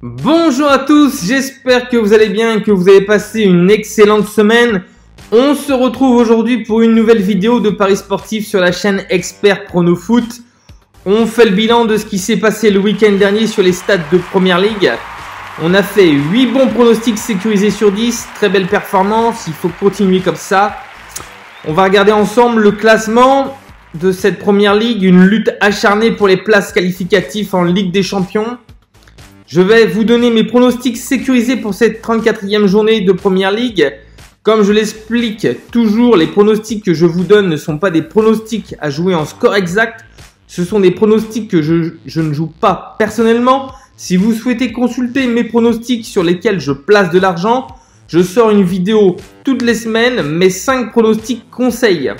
Bonjour à tous, j'espère que vous allez bien, que vous avez passé une excellente semaine. On se retrouve aujourd'hui pour une nouvelle vidéo de Paris Sportif sur la chaîne Expert Prono Foot. On fait le bilan de ce qui s'est passé le week-end dernier sur les stades de Première Ligue. On a fait 8 bons pronostics sécurisés sur 10, très belle performance, il faut continuer comme ça. On va regarder ensemble le classement de cette Première Ligue, une lutte acharnée pour les places qualificatives en Ligue des Champions. Je vais vous donner mes pronostics sécurisés pour cette 34e journée de Première Ligue. Comme je l'explique toujours, les pronostics que je vous donne ne sont pas des pronostics à jouer en score exact. Ce sont des pronostics que je ne joue pas personnellement. Si vous souhaitez consulter mes pronostics sur lesquels je place de l'argent, je sors une vidéo toutes les semaines, mes 5 pronostics conseils.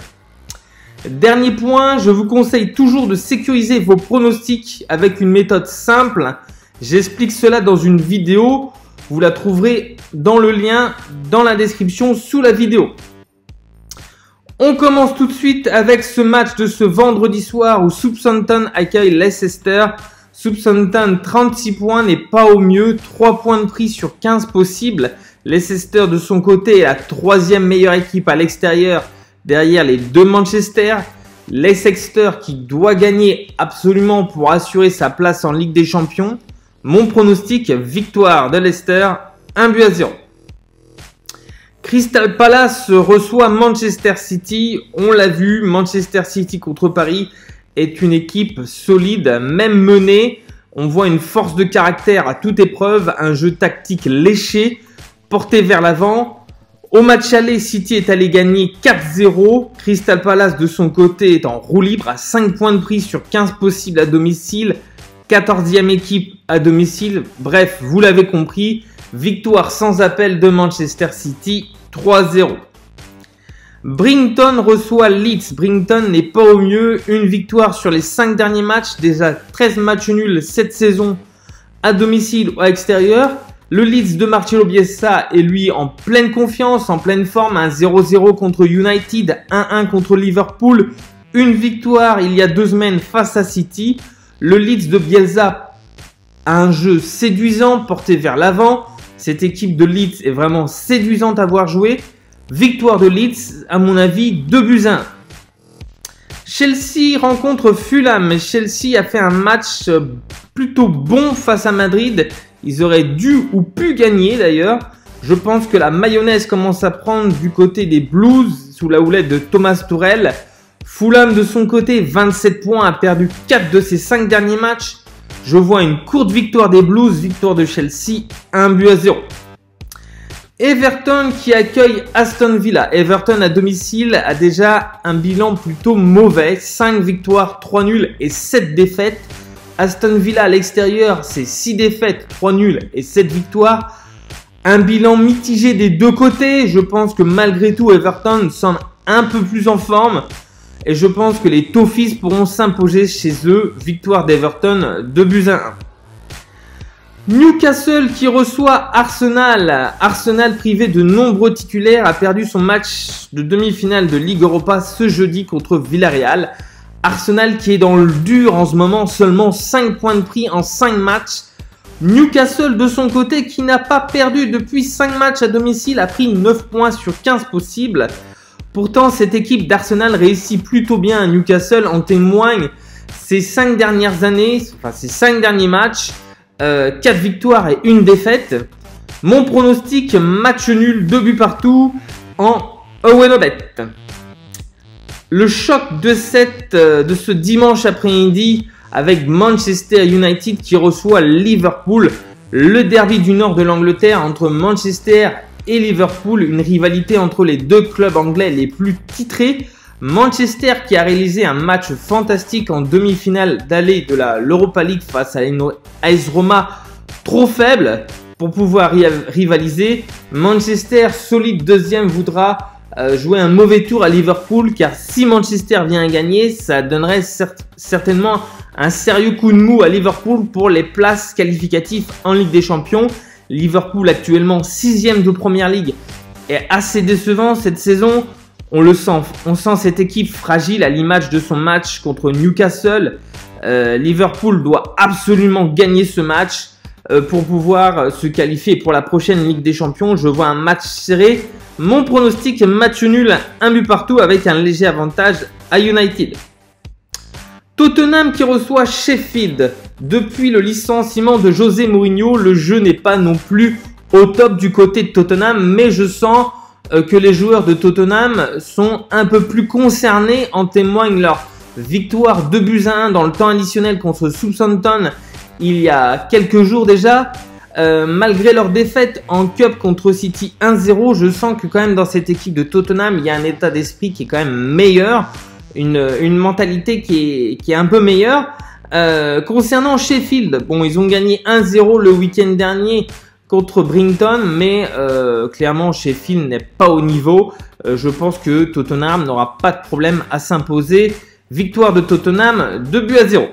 Dernier point, je vous conseille toujours de sécuriser vos pronostics avec une méthode simple. J'explique cela dans une vidéo, vous la trouverez dans le lien dans la description sous la vidéo. On commence tout de suite avec ce match de ce vendredi soir où Southampton accueille Leicester. Southampton 36 points n'est pas au mieux, 3 points de prix sur 15 possibles. Leicester de son côté est la 3e meilleure équipe à l'extérieur derrière les deux Manchester. Leicester qui doit gagner absolument pour assurer sa place en Ligue des Champions. Mon pronostic, victoire de Leicester, 1-0. Crystal Palace reçoit Manchester City. On l'a vu, Manchester City contre Paris est une équipe solide, même menée. On voit une force de caractère à toute épreuve, un jeu tactique léché, porté vers l'avant. Au match aller, City est allé gagner 4-0. Crystal Palace de son côté est en roue libre à 5 points de prix sur 15 possibles à domicile. 14e équipe à domicile. Bref, vous l'avez compris, victoire sans appel de Manchester City, 3-0. Brighton reçoit Leeds. Brighton n'est pas au mieux. Une victoire sur les 5 derniers matchs. Déjà 13 matchs nuls cette saison à domicile ou à extérieur. Le Leeds de Marcelo Bielsa est lui en pleine confiance, en pleine forme. Un 0-0 contre United, 1-1 contre Liverpool. Une victoire il y a 2 semaines face à City. Le Leeds de Bielsa a un jeu séduisant, porté vers l'avant. Cette équipe de Leeds est vraiment séduisante à voir jouer. Victoire de Leeds, à mon avis, 2-1. Chelsea rencontre Fulham. Chelsea a fait un match plutôt bon face à Madrid. Ils auraient dû ou pu gagner d'ailleurs. Je pense que la mayonnaise commence à prendre du côté des Blues sous la houlette de Thomas Tuchel. Fulham de son côté, 27 points, a perdu 4 de ses 5 derniers matchs. Je vois une courte victoire des Blues, victoire de Chelsea, 1-0. Everton qui accueille Aston Villa. Everton à domicile a déjà un bilan plutôt mauvais, 5 victoires, 3 nuls et 7 défaites. Aston Villa à l'extérieur, c'est 6 défaites, 3 nuls et 7 victoires. Un bilan mitigé des deux côtés. Je pense que malgré tout, Everton semble un peu plus en forme. Et je pense que les Toffees pourront s'imposer chez eux. Victoire d'Everton, 2-1. Newcastle qui reçoit Arsenal. Arsenal privé de nombreux titulaires a perdu son match de demi-finale de Ligue Europa ce jeudi contre Villarreal. Arsenal qui est dans le dur en ce moment, seulement 5 points de prix en 5 matchs. Newcastle de son côté qui n'a pas perdu depuis 5 matchs à domicile a pris 9 points sur 15 possibles. Pourtant, cette équipe d'Arsenal réussit plutôt bien à Newcastle. En témoignent ces 5 dernières années, enfin ces 5 derniers matchs, 4 victoires et 1 défaite. Mon pronostic, match nul, 2 buts partout en Owenobet. Le choc de ce dimanche après-midi avec Manchester United qui reçoit Liverpool. Le derby du nord de l'Angleterre entre Manchester et Liverpool, une rivalité entre les deux clubs anglais les plus titrés. Manchester qui a réalisé un match fantastique en demi-finale d'aller de l'Europa League face à AS Roma, trop faible pour pouvoir rivaliser. Manchester, solide deuxième, voudra jouer un mauvais tour à Liverpool, car si Manchester vient à gagner, ça donnerait certainement un sérieux coup de mou à Liverpool pour les places qualificatives en Ligue des Champions. Liverpool actuellement 6e de Première Ligue est assez décevant cette saison. On sent cette équipe fragile à l'image de son match contre Newcastle. Liverpool doit absolument gagner ce match. pour pouvoir se qualifier pour la prochaine Ligue des Champions. Je vois un match serré. Mon pronostic, match nul, 1 but partout avec un léger avantage à United. Tottenham qui reçoit Sheffield. Depuis le licenciement de José Mourinho, le jeu n'est pas non plus au top du côté de Tottenham, mais je sens que les joueurs de Tottenham sont un peu plus concernés. En témoigne leur victoire 2-1 dans le temps additionnel contre Southampton il y a quelques jours déjà. Malgré leur défaite en Cup contre City 1-0, je sens que quand même dans cette équipe de Tottenham, il y a un état d'esprit qui est quand même meilleur, une mentalité qui est un peu meilleure. Concernant Sheffield, bon, ils ont gagné 1-0 le week-end dernier contre Brighton, mais clairement Sheffield n'est pas au niveau. Je pense que Tottenham n'aura pas de problème à s'imposer. Victoire de Tottenham, 2-0.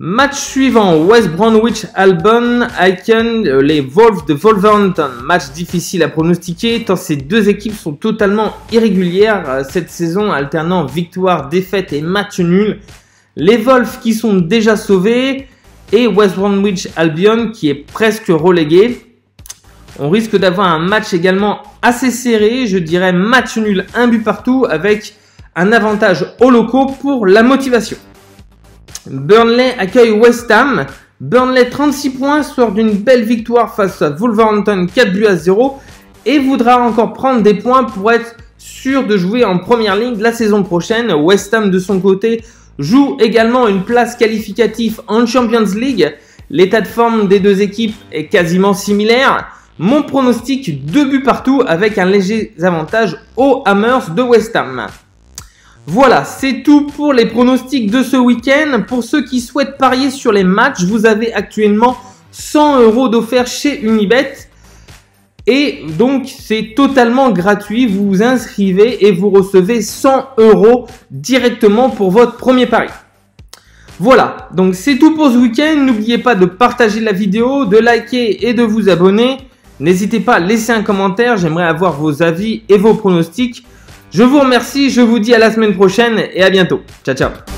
Match suivant, West Bromwich Albion, Icon, les Wolves de Wolverhampton. Match difficile à pronostiquer tant ces deux équipes sont totalement irrégulières cette saison, alternant victoire, défaite et match nul. Les Wolves qui sont déjà sauvés et West Bromwich Albion qui est presque relégué. On risque d'avoir un match également assez serré, je dirais match nul, 1 but partout avec un avantage aux locaux pour la motivation. Burnley accueille West Ham. Burnley 36 points, sort d'une belle victoire face à Wolverhampton 4-0 et voudra encore prendre des points pour être sûr de jouer en première ligue la saison prochaine. West Ham de son côté joue également une place qualificative en Champions League. L'état de forme des deux équipes est quasiment similaire. Mon pronostic 2 buts partout avec un léger avantage aux Hammers de West Ham. Voilà, c'est tout pour les pronostics de ce week-end. Pour ceux qui souhaitent parier sur les matchs, vous avez actuellement 100 € d'offert chez Unibet. Et donc, c'est totalement gratuit. Vous vous inscrivez et vous recevez 100 € directement pour votre premier pari. Voilà, donc c'est tout pour ce week-end. N'oubliez pas de partager la vidéo, de liker et de vous abonner. N'hésitez pas à laisser un commentaire. J'aimerais avoir vos avis et vos pronostics. Je vous remercie, je vous dis à la semaine prochaine et à bientôt. Ciao, ciao.